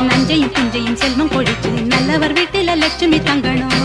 நஞ்சையும் பிஞ்சையும் செல்வம் கொழிச்சு நல்லவர் வீட்டில லட்சுமி தங்கணும்.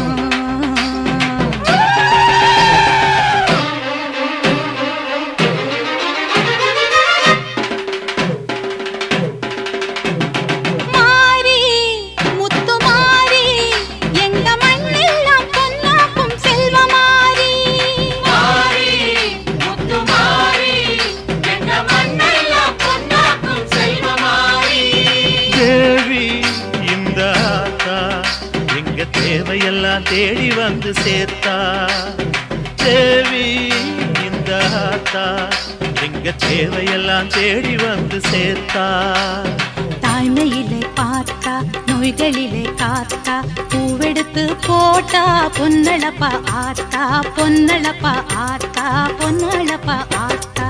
தேவையெல்லாம் தேடி வந்து சேர்த்தா தேவி இந்த ஆத்தா எங்க தேவையெல்லாம் தேடி வந்து சேர்த்தா. தாய்மையிலே பார்த்தா நோய்களிலே காத்தா பூவெடுத்து போட்டா பொன்னழப்பா ஆத்தா பொன்னழப்பா ஆத்தா பொன்னழப்பா ஆத்தா.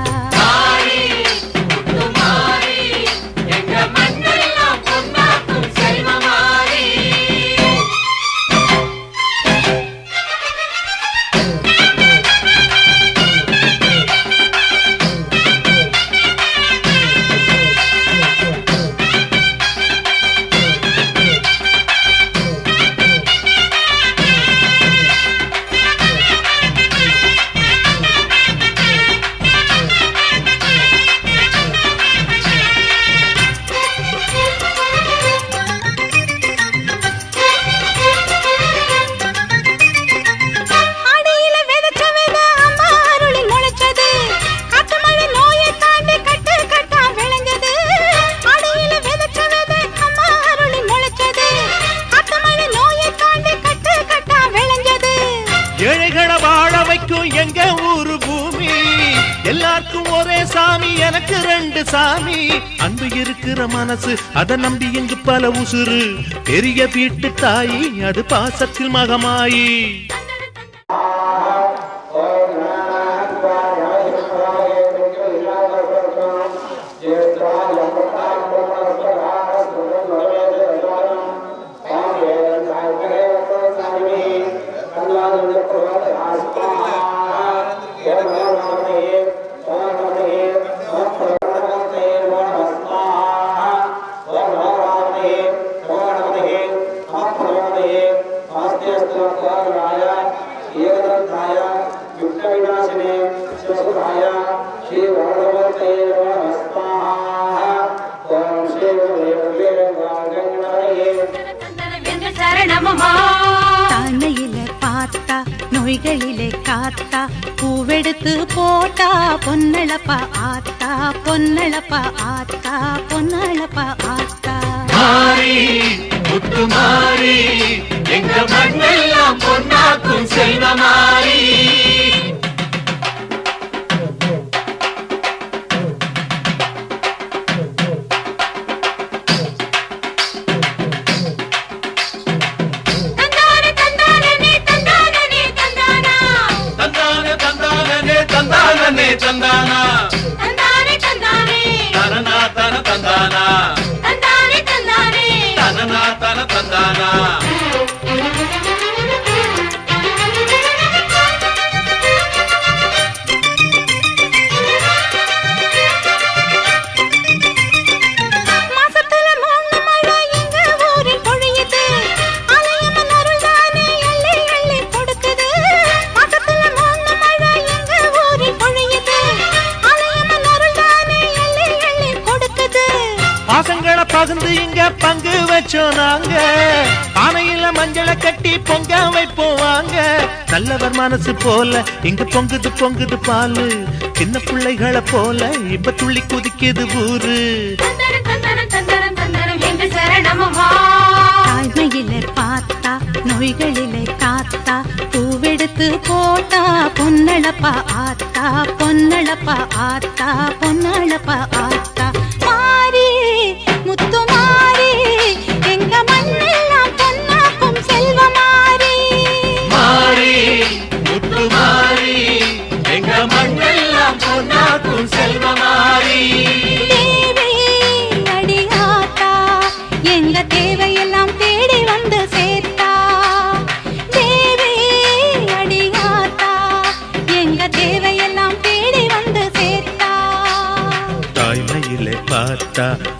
எங்க ஊரு பூமி எல்லாருக்கும் ஒரே சாமி எனக்கு ரெண்டு சாமி. அன்பு இருக்கிற மனசு அதை நம்பி எங்கு பல உசுறு பெரிய வீட்டு தாயி அது பாசத்தில் மகமாயி. தாழ்மையிலே பார்த்தா நோய்களிலே காத்தா பூவெடுத்து போட்டா பொன்னழப்பா ஆத்தா பொன்னழப்பா ஆத்தா பொன்னழப்பா ஆத்தா. மாறி முத்து மாறி எங்க மண்ணெல்லாம் பொன்னாக்கும் செல்வமாரி. தந்தானா தந்தானே தந்தானே தனனா தன தந்தானா தந்தானே தந்தானே தனனா தன தந்தானா. பாசங்களை பகிர்ந்து இங்க பங்கு வச்சோம் நாங்க பானையில மஞ்சளை கட்டி பொங்க வைப்போம் வாங்க. நல்லவர் மனசு போல இங்க பொங்குது பொங்குது பாலு சின்ன பிள்ளைகளை போல இப்ப துள்ளி குதிக்குது ஊரு. தாழ்மையிலே பார்த்தா நோய்களிலே காத்தா பூவெடுத்து போட்டா பொன்னழப்பா ஆத்தா பொன்னழப்பா ஆத்தா பொன்னழப்பா ஆத்தா. மாறி முத்து மாறி எங்க மண்ணெல்லாம் பொன்னாக்கும் செல்வமாரி. மாறி முத்து மாறி எங்க மண்ணெல்லாம் பொன்னாக்கும் செல்வமாரி. தேவி அடியாத்தா எங்க தேவையெல்லாம் தேடி வந்து சேர்த்தா. தேவி அடியாத்தா எங்க தேவையெல்லாம் தேடி வந்து சேர்த்தா. தாய்மையிலே பார்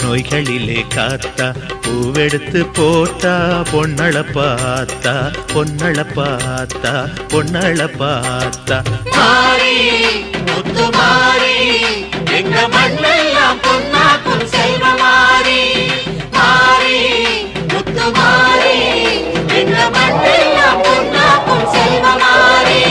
நோய்களிலே காத்தா பூவெடுத்து போட்டா பொன்னள பார்த்தா பொன்னள பார்த்தா பொன்னள பார்த்தா மாறி முத்து மாறி எங்க மண்ணெல்லாம் பொன்னாக்கும் செல்வமாரி மாறி முத்து மாறி எங்க மண்ணெல்லாம் பொன்னாக்கும் செல்வமாரி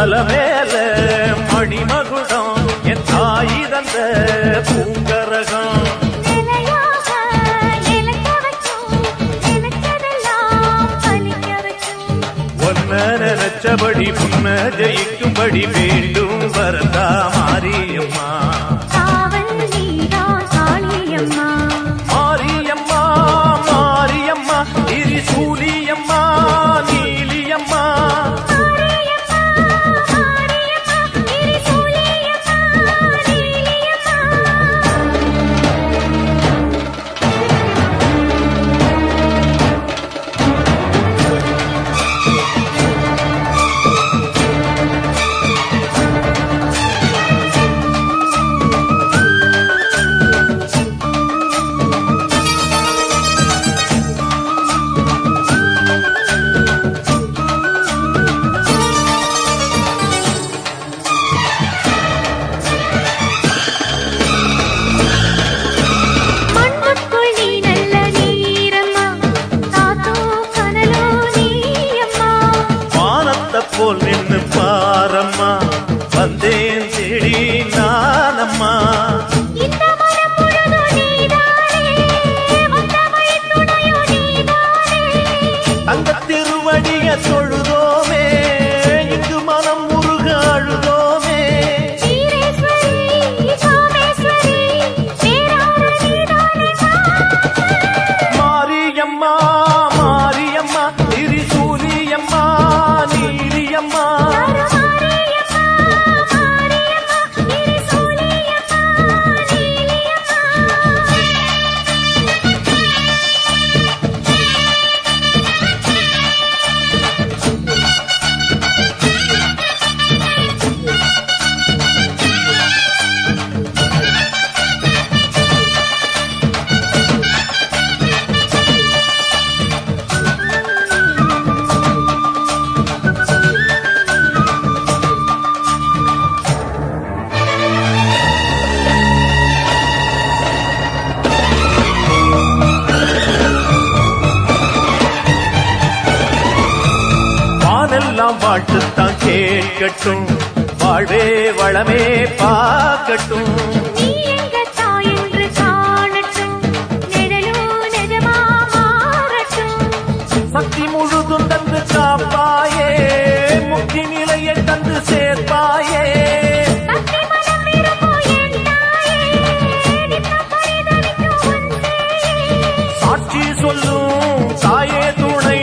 அலமேல மணிமகுடம் என் தாய் தந்த பூங்கரகம் ஒன்ன நினைச்சபடி முன்ன ஜெயிக்கும்படி வேண்டும் வரதா மாரியம்மா மாரியம்மா மாரியம்மா திரிசூலியம்மா நீலியம்மா போல் நின்று பாரம்மா வந்தேன் தேடி நானம்மா அந்த திருவடிய தொழுதோமே இங்கு மனம் முருக அழுதோமே மாரியம்மா மாரியம்மா திரிசூலியம்மா நீலியம்மா வானெல்லாம் வாழ்த்துத்தான் கேட்கட்டும் வாழ்வே வளமே பார்க்கட்டும் சக்தி முழுதும் தந்து காப்பாயே முக்தி நிலையை தந்து சேர்ப்பாயே சாட்சி சொல்லும் தாயே துணை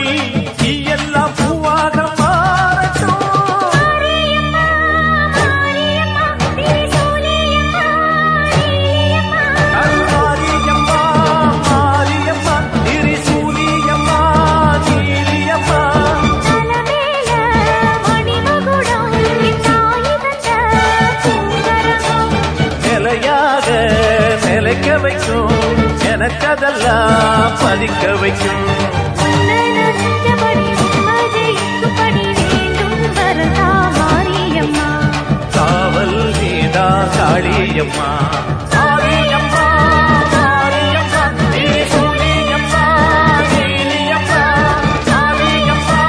நீ எல்லாம் பூவாக மாறட்டும் மாரியம்மா மாரியம்மா திரிசூலியம்மா நீலியம்மா நிலையாக நிலைக்க வைக்கும் எனக்கதெல்லாம் பதிக்க வைக்கும் காவல் நீதா காளியம்மா மாரியம்மா மாரியம்மா திரிசூலியம்மா நீலியம்மா மாரியம்மா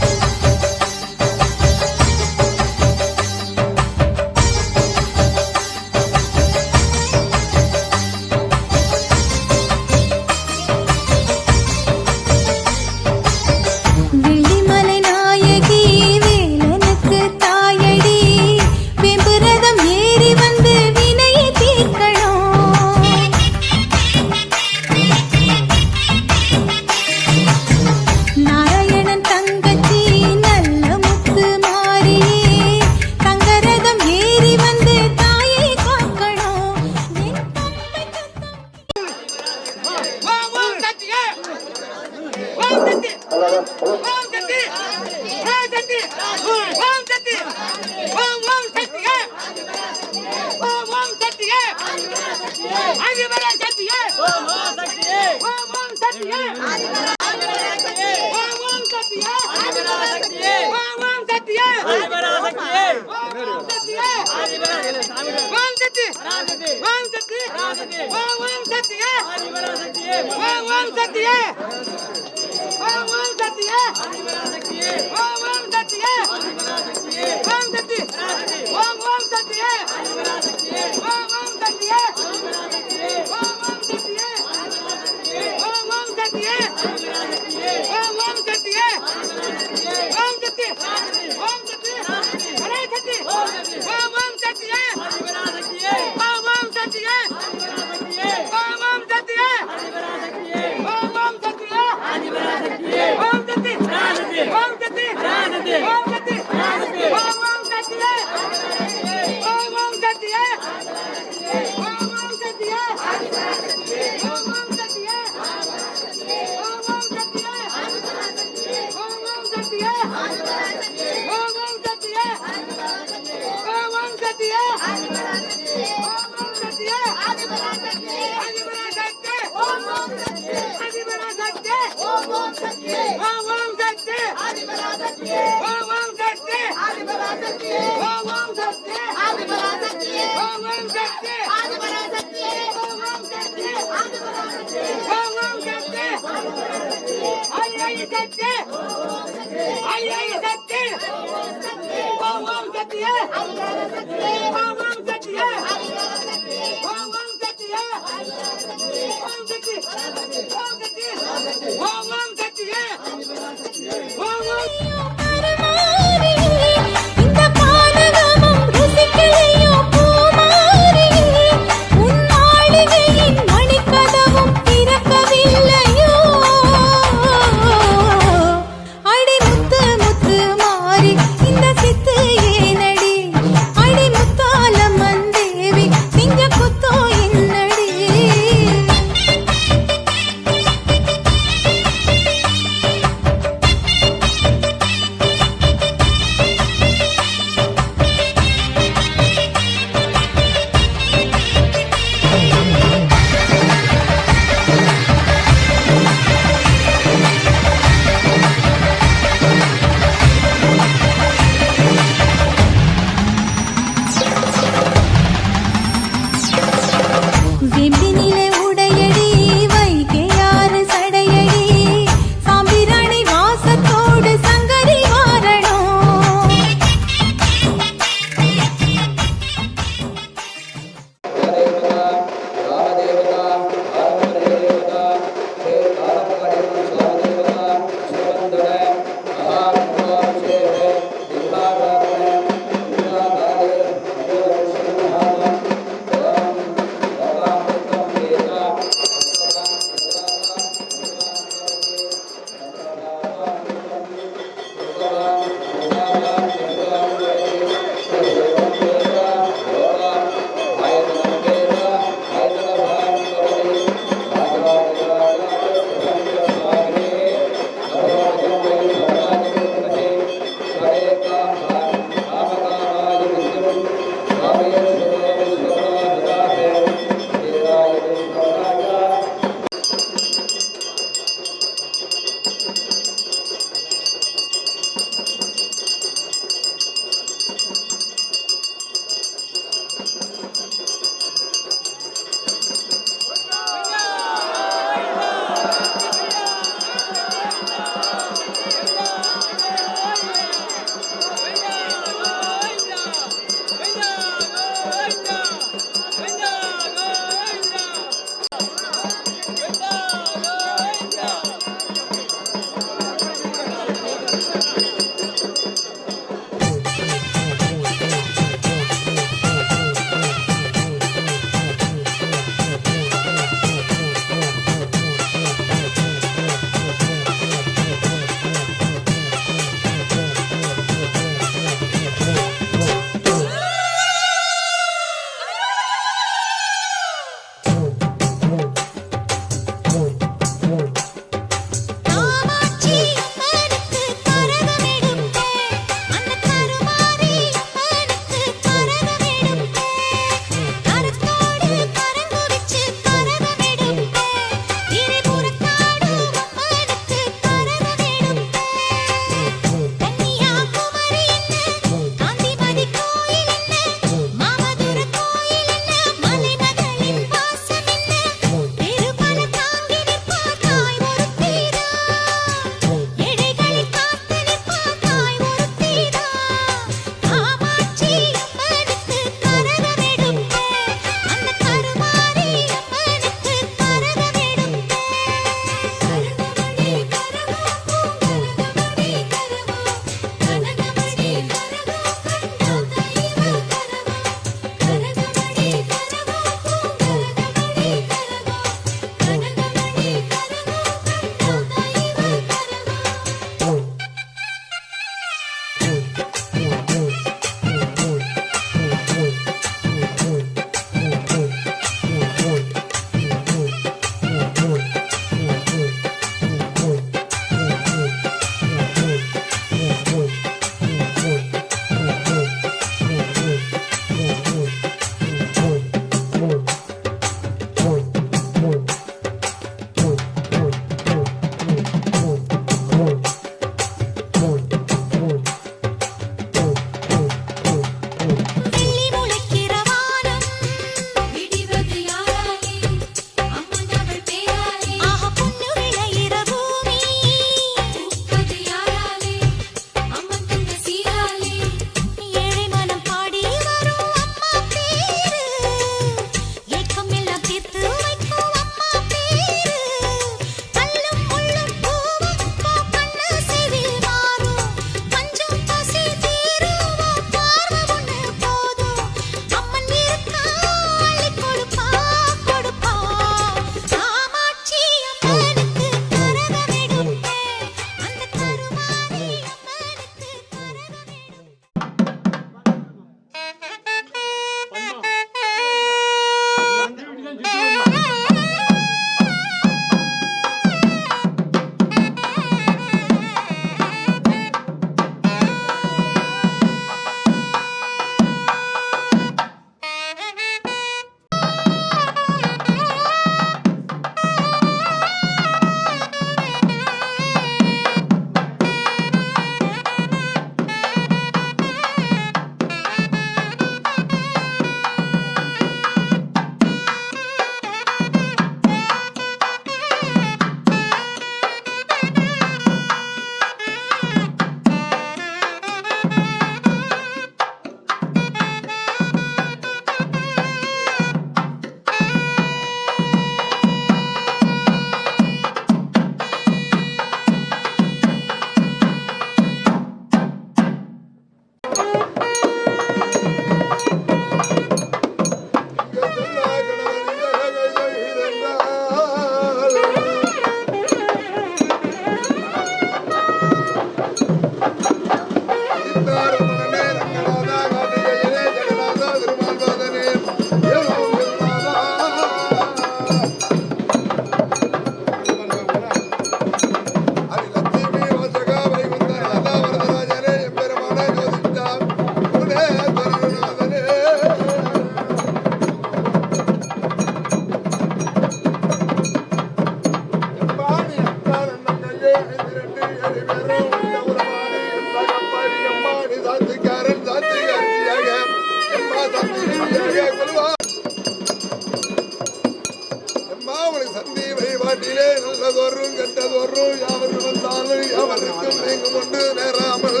அவனுக்கு சந்தி வழிபாட்டிலே நல்லதொரும் கெட்டதொரும் யாவருக்கு வந்தாலும் யாவருக்கும் நீங்கும் கொண்டு நேராமல்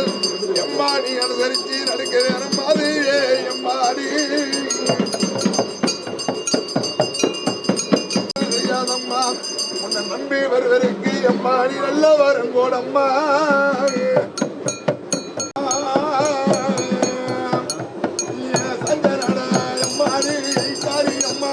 எம்மாடி அனுசரித்து நடக்க வேணும் மாதிரியே எம்மாடி செய்யாதம்மா உன்னை நம்பி வருவதற்கு எம்மாடி நல்ல வரும் கோடம்மா சஞ்சனட எம்மாடி சாரி அம்மா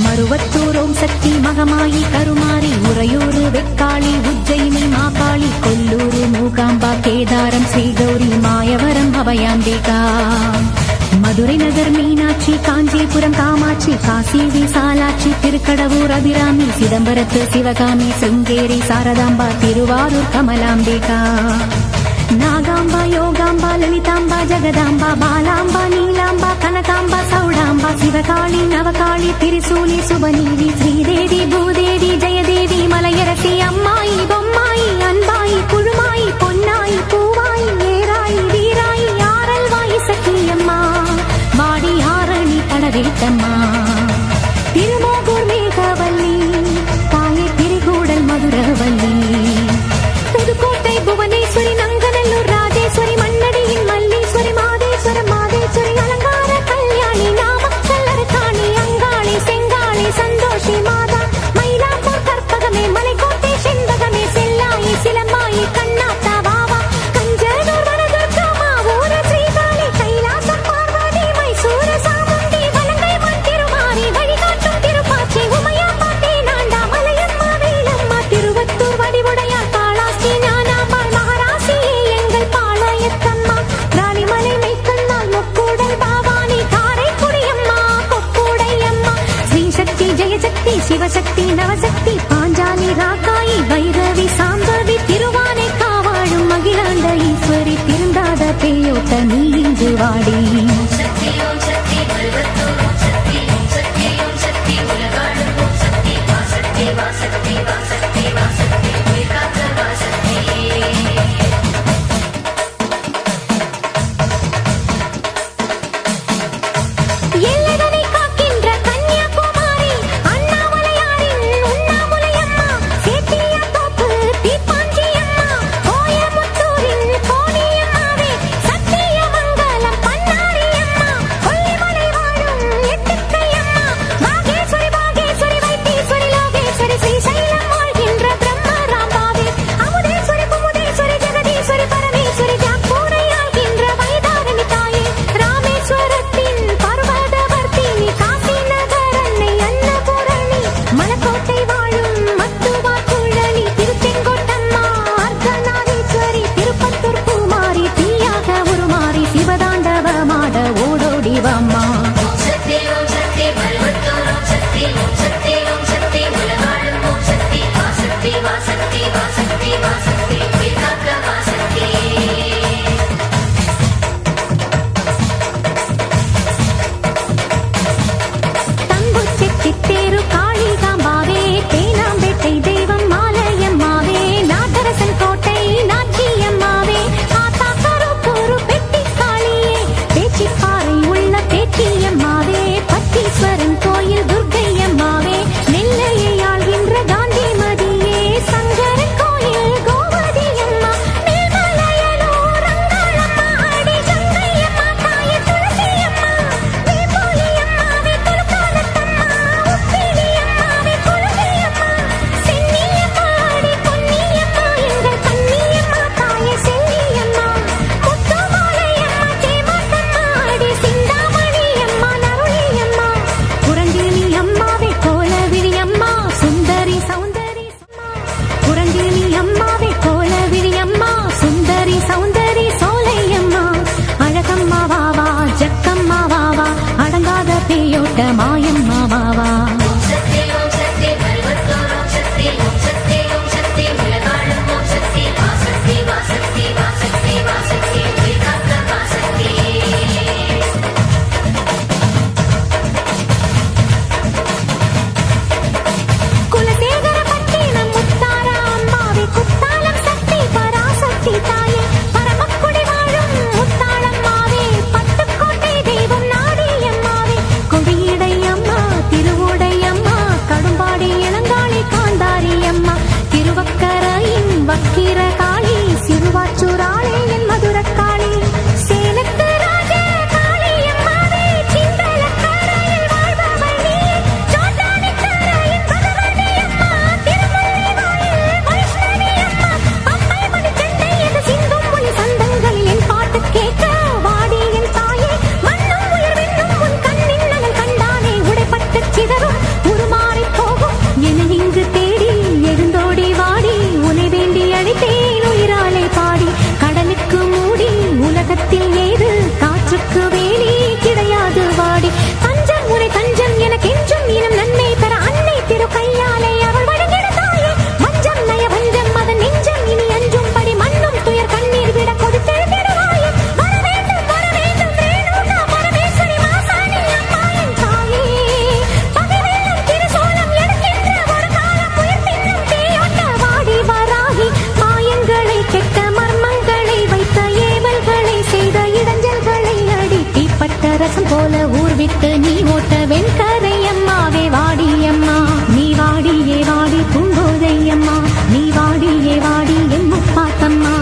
மருவத்தூர் ஓம் சக்தி மகமாயி கருமாரி உறையூர் வெக்காளி உஜ்ஜயினி மாகாளி கொல்லூர் மூகாம்பா கேதாரம் ஸ்ரீகௌரி மாயவரம் அபயாம்பிகா மதுரை நகர் மீனாட்சி காஞ்சிபுரம் காமாட்சி காசி விசாலாட்சி திருக்கடவூர் அபிராமி சிதம்பரத்து சிவகாமி சிருங்கேரி சாரதாம்பா திருவாரூர் கமலாம்பிகா நாகாம்பா யோகாம்பா லலிதாம்பா ஜெகதாம்பா பாலாம்பா நீலாம்பா கனகாம்பா சௌடாம்பா சிவகாளி நவகாளி திரிசூலி சுபநீதி ஸ்ரீதேவி பூதேவி ஜெயதேவி மலையரசி அம்மாயி பொம்மாயி அன்பாயி குழுமாயி பொன்னாயி பூவாயி ஏராயி வீராயி ஆரல்வாயி சக்கியம்மா வாடி ஆரணி படவேட்டம்மா திருமோகூர் மேகவல்லி தாயை திரிகூடல் மதுரவல்லி புதுக்கோட்டை புவனேஸ்வரி நங்கநல்லூர் ராஜேஸ்வரி மண்ணடியின் மல்லீஸ்வரி மாதேஸ்வரம் மாதேஸ்வரி அலங்கார கல்யாணி நாமக்கல் அரக்காணி அங்காளி செங்காளி சந்தோஷி மாதா மயிலாப்பூர் கற்பகமே மலைக்கோட்டை செண்பகமே செல்லாயி சிலம்பாயி கண்ணாத்தா வாவா கஞ்சனூர் வனதுர்கா மாவூர ஸ்ரீகாளி கைலாசம் பார்வதி மைசூர சாமுண்டி வலங்கை மண் திருமாரி வழிகாட்டும் திருப்பாச்சி உமையாம்பா தேனாண்டா மலையம்மா வேலம்மா திருவத்தூர் வடிவுடையார் காளாஸ்தி ஞானாம்பாள் மகாராசியே எங்கள் பாளையத்தம்மா ராணிமலை மெய்க்கண்ணால் முக்கூடல் பாவானி காரைக்குடியம்மா கொக்கூடையம்மா ஸ்ரீசக்தி ஜெயசக்தி சிவசக்தி நவசக்தி பாஞ்சாலி ராக்காயி பைரவி சாம்பவி திருவானை காவாழும் மகிழாண்ட ஈஸ்வரி திருந்தாத பேயோட்ட நீ இங்கு வாடி எல்லைதனை காக்கின்ற கன்னியாகுமாரி அண்ணாமலையாரின் உண்ணாமுலையம்மா சேத்தியாத்தோப்பு தீப்பாஞ்சியம்மா கோயமுத்தூரின் கோணியம்மாவே சத்தியமங்கலம் பன்னாரியம்மா கொல்லிமலை வாழும் எட்டுக்கையம்மா பாகேஸ்வரி பாகேஸ்வரி வைத்தீஸ்வரி லோகேஸ்வரி ஸ்ரீசைலம் வாழ்கின்ற பிரம்மராம்பாவே அமுதேஸ்வரி குமுதேஸ்வரி ஜெகதீஸ்வரி பரமேஸ்வரி ஜாப்பூரை ஆள்கின்ற வைதாரணி தாயே ராமேஸ்வரத்தின் பர்வதவர்த்தினி காசி நகர் அன்னை அன்னபூரணி மலக்கோட்டை வாழும் மத்துவா குழலி திருச்செங்கோட்டம்மா அர்த்தநாதீஸ்வரி திருப்பத்தூர் பூமாரி தீயாக உருமாறி சிவதாண்டவமாட ஓடோடி வாம்மா தங்குச்சி சித்தேரு காளிகாம்பாவே தேனாம்பேட்டை தெய்வம் மாலையம்மாவே நாகரசன் கோட்டை நாச்சியம்மாவே ஆத்தா கருப்பூரு பெட்டி காளியே பேச்சிப்பாறை உள்ள பேச்சியம்மாவே பட்டீஸ்வரன் கோயில் துர்க்கையம்மாவே நெல்லையை ஆள்கின்ற காந்திமதியே சங்கரன் கோயில் கோமதியம்மா மேல்மலையனூர் அங்காளம்மா அடி கங்கையம்மா தாயே துளசியம்மா வேப்போலியம்மாவே துலுக்கானத்தம்மா உப்பிலியம்மாவே குழந்தையம்மா சென்னியம்மா அடி பொன்னியம்மா எங்கள் கன்னியம்மா தாயே செல்லியம்மா முத்துமாலையம்மா தேமாத்தம்மா அடி சிந்தாமணியம்மா நருளியம்மா புரண்டினி அம்மாவே கோலவிழியம்மா சுந்தரி சௌந்தரி புரண்டினி அம்மாவே கோலவிழியம்மா சுந்தரி சௌந்தரி சோலையம்மா அழகம்மா வாவா ஜக்கம்மா வாவா அடங்காத பேயோட்ட மாயம்மா வாவா குலசேகர பட்டினம் முத்தார அம்மாவே குத்தாலம் சக்தி பராசக்தி தாயே பரமக்குடி வாழும் முத்தாளம்மாவே பட்டுக்கோட்டை தெய்வம் நாடியம்மாவே கொடியிடை அம்மா வெள்ளம் போல ஊர் விட்டு நீ ஓட்ட வெண்கரை அம்மாவே வாடியம்மா நீ வாடியே வாடி பூங்கோதையம்மா நீ வாடியே வாடி என் முப்பாத்தம்மா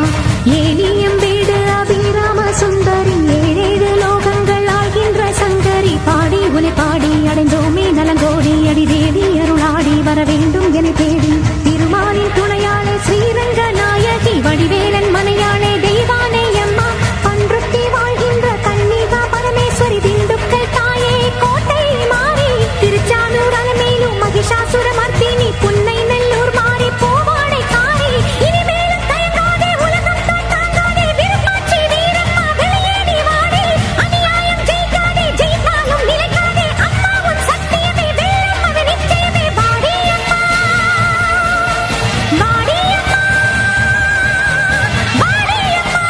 ஏனியம் வீடு அபிராம சுந்தரி ஏழேழு லோகங்கள் ஆகின்ற சங்கரி பாடி உனை பாடி அடைந்தோமே நலங்கோடி அடி தேடி அருளாடி வர வேண்டும் என தேடி திருமாலின் துணையாளே ஸ்ரீரங்க நாயகி வடிவேலன் மனையாளே தெய்வானே அம்மா பன்ருத்தி வாழ்கின்ற கன்னிகா பரமேஸ்வரி திண்டுக்கல் தாயே கோட்டை மாறி திருச்சானூர் அலமேலும் மகிஷாசுர மர்த்தினி புன்னை நெல்லூர் மாறி பூவாடை காரி இனிமேலும் தயங்காதே உலகம் தான் தாங்காதே விருப்பாட்சி வீரம்மா வெளியேடி வாடி அநியாயம் ஜெயிக்காதே ஜெயித்தாலும் நிலைக்காதே அம்மாவும் சத்தியமே வெல்லும் அது நிச்சயமே வாடி அம்மா வாடி அம்மா வாடி அம்மா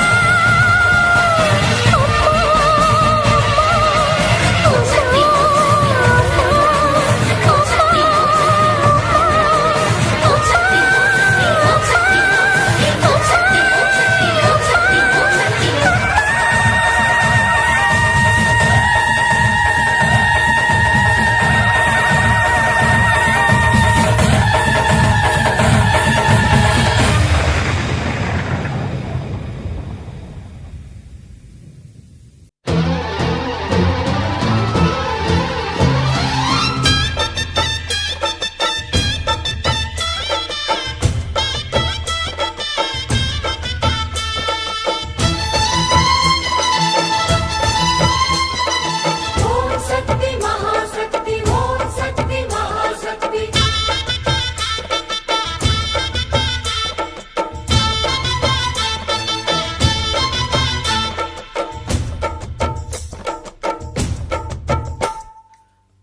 ஓம் சக்தி மகாசக்தி ஓம் சக்தி மகாசக்தி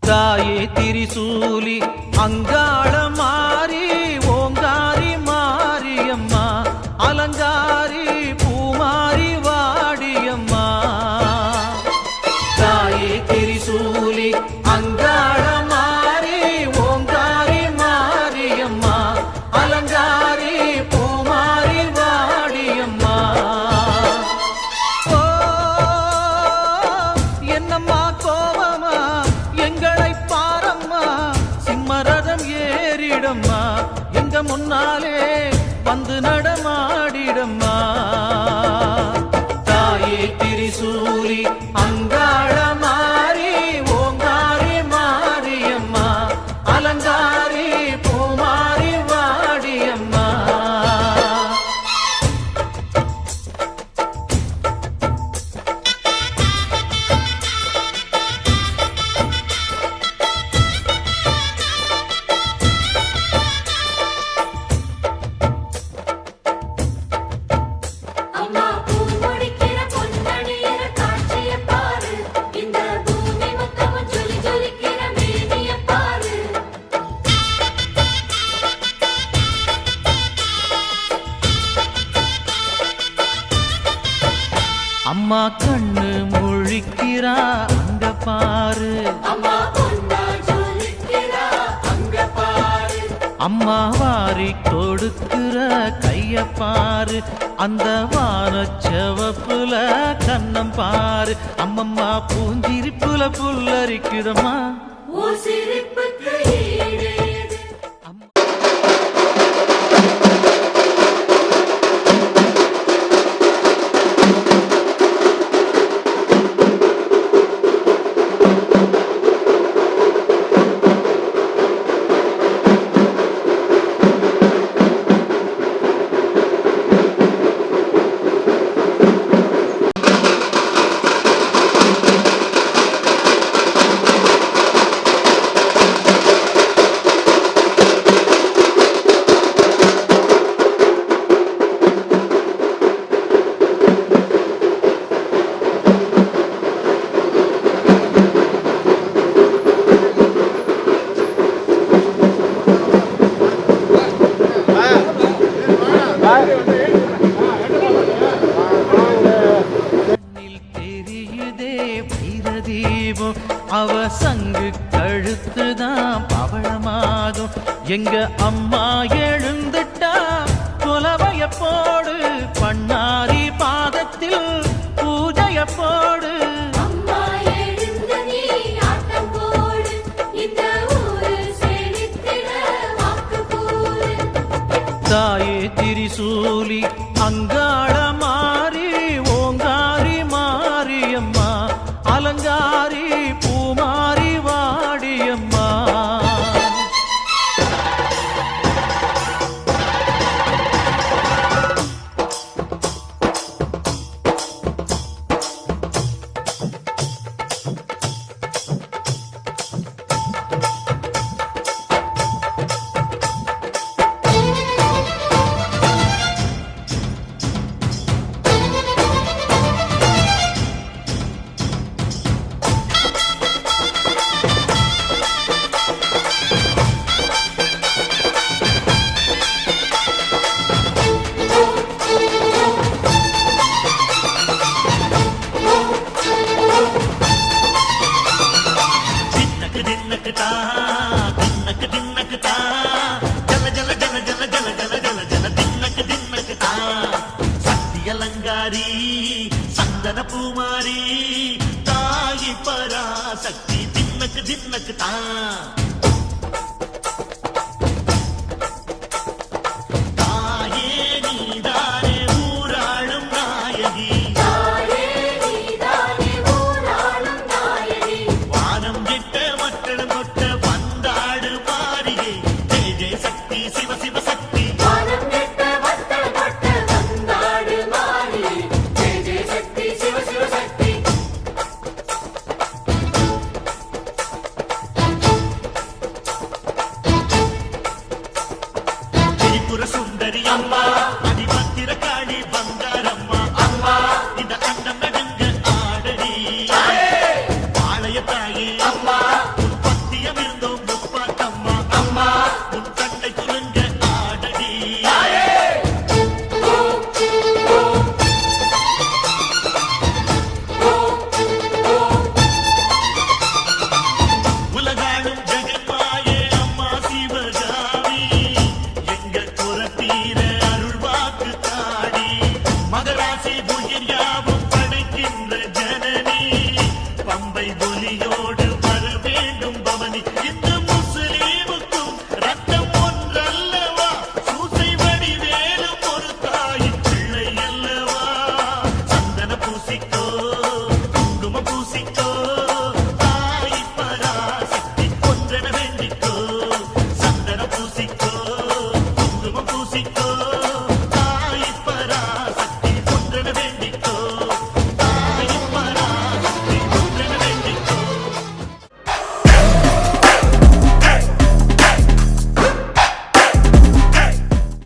தாயே திரிசூலி அங்காள மாறி ஓங்காரி மாரியம்மா அலங்காரி பூமாரி வாடியம்மா தாயே திரிசூலி அங்காள மாறி ஓங்காரி மாரியம்மா அலங்காரி பூமாரி வாடியம்மா ஓ என்னம்மா கோபமா எங்களை பாரம்மா சிம்மரதம் ஏறிடம்மா எங்க முன்னாலே வந்து நடமாடிடம்மா தாயே திரிசூலி அங்காள மாறி ஓங்காரி மாரியம்மா அலங்காரி பூமாரி வாடியம்மா அம்மா பூ முடிக்கிற பொன்னணியிற காட்சிய பாரு இந்த பூமி மொத்தமும் ஜொலி ஜொலிக்கிற மேனிய பாரு அம்மா கண்ணு முழிக்கிறா அங்க பாரு அம்மா பொன்னா ஜொலிக்கிறா அங்க பாரு அம்மா வாரி கொடுக்கிற கைய பாரு அந்த வானச்சவப்புல கண்ணம் பாரு அம்மம்மா பூஞ்சிரிப்புல புல்லரிக்குதம்மா ஓ சிரிப்புக்கு ஈடேது தீபம் அவ சங்கு கழுத்துதான் பவளமாகும் எங்க அம்மா எழுந்துட்டா குலவைய போடு பண்ணாரி பாதத்தில் பூஜைய போடு அம்மா எழுந்து சக்தி தின்னக்கு தின்னக்கு தான்